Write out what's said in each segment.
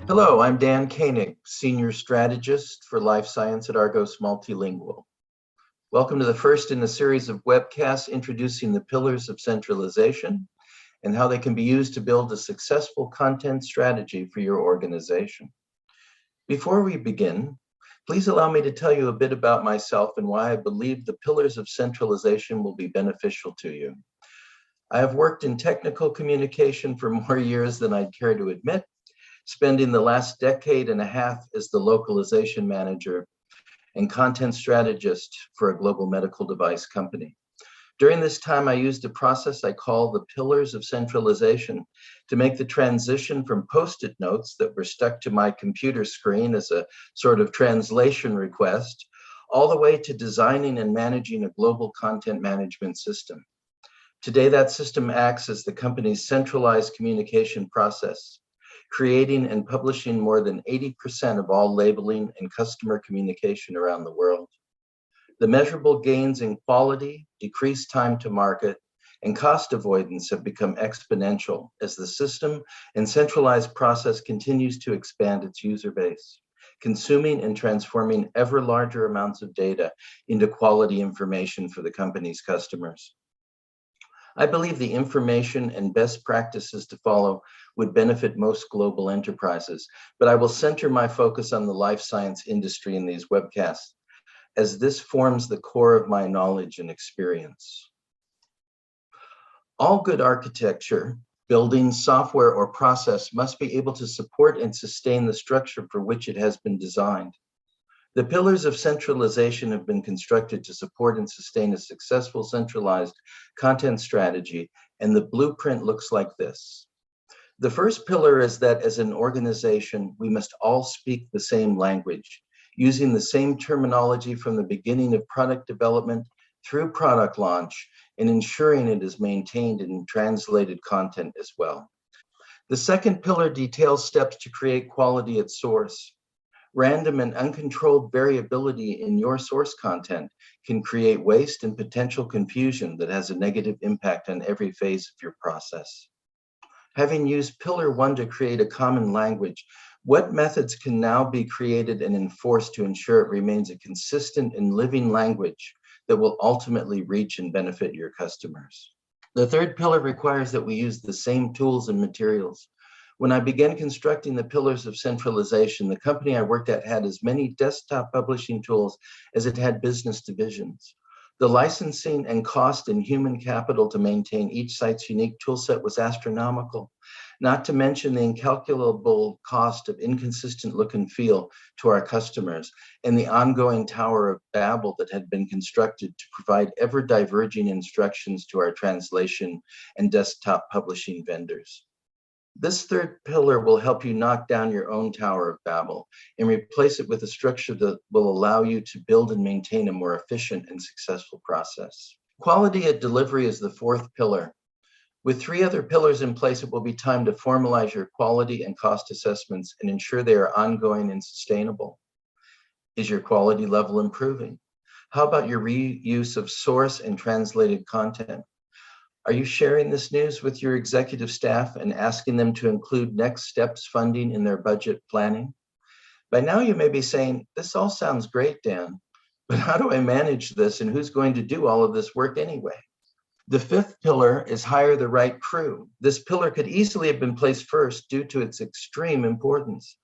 Hello, I'm Dan Koenig, Senior Strategist for Life Science at Argos Multilingual. Welcome to the first in a series of webcasts introducing the pillars of centralization and how they can be used to build a successful content strategy for your organization. Before we begin, please allow me to tell you a bit about myself and why I believe the pillars of centralization will be beneficial to you. I have worked in technical communication for more years than I'd care to admit, spending the last decade and a half as the localization manager and content strategist for a global medical device company. During this time, I used a process I call the pillars of centralization to make the transition from Post-it notes that were stuck to my computer screen as a sort of translation request, all the way to designing and managing a global content management system. Today, that system acts as the company's centralized communication process, creating and publishing more than 80% of all labeling and customer communication around the world. The measurable gains in quality, decreased time to market, and cost avoidance have become exponential as the system and centralized process continues to expand its user base, consuming and transforming ever larger amounts of data into quality information for the company's customers. I believe the information and best practices to follow would benefit most global enterprises, but I will center my focus on the life science industry in these webcasts, as this forms the core of my knowledge and experience. All good architecture, building, software, or process must be able to support and sustain the structure for which it has been designed. The pillars of centralization have been constructed to support and sustain a successful centralized content strategy, and the blueprint looks like this. The first pillar is that as an organization, we must all speak the same language, using the same terminology from the beginning of product development through product launch, and ensuring it is maintained in translated content as well. The second pillar details steps to create quality at source. Random and uncontrolled variability in your source content can create waste and potential confusion that has a negative impact on every phase of your process. Having used Pillar 1 to create a common language, what methods can now be created and enforced to ensure it remains a consistent and living language that will ultimately reach and benefit your customers? The third pillar requires that we use the same tools and materials. When I began constructing the pillars of centralization, the company I worked at had as many desktop publishing tools as it had business divisions. The licensing and cost and human capital to maintain each site's unique toolset was astronomical, not to mention the incalculable cost of inconsistent look and feel to our customers and the ongoing Tower of Babel that had been constructed to provide ever diverging instructions to our translation and desktop publishing vendors. This third pillar will help you knock down your own Tower of Babel and replace it with a structure that will allow you to build and maintain a more efficient and successful process. Quality at delivery is the fourth pillar. With three other pillars in place, it will be time to formalize your quality and cost assessments and ensure they are ongoing and sustainable. Is your quality level improving? How about your reuse of source and translated content? Are you sharing this news with your executive staff and asking them to include next steps funding in their budget planning? By now you may be saying, this all sounds great, Dan, but how do I manage this and who's going to do all of this work anyway? The fifth pillar is hire the right crew. This pillar could easily have been placed first due to its extreme importance,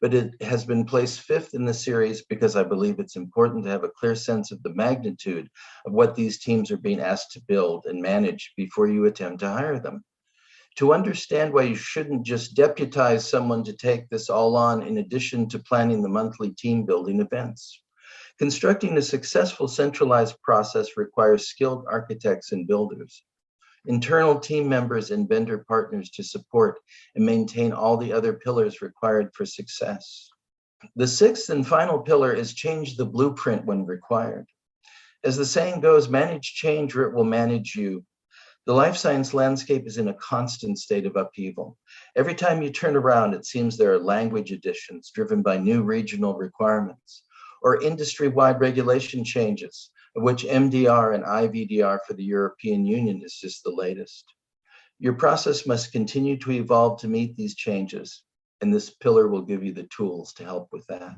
but it has been placed fifth in the series because I believe it's important to have a clear sense of the magnitude of what these teams are being asked to build and manage before you attempt to hire them. To understand why you shouldn't just deputize someone to take this all on in addition to planning the monthly team building events. Constructing a successful centralized process requires skilled architects and builders, internal team members and vendor partners to support and maintain all the other pillars required for success. The sixth and final pillar is change the blueprint when required. As the saying goes, manage change or it will manage you. The life science landscape is in a constant state of upheaval. Every time you turn around, it seems there are language additions driven by new regional requirements or industry-wide regulation changes, of which MDR and IVDR for the European Union is just the latest. Your process must continue to evolve to meet these changes. And this pillar will give you the tools to help with that.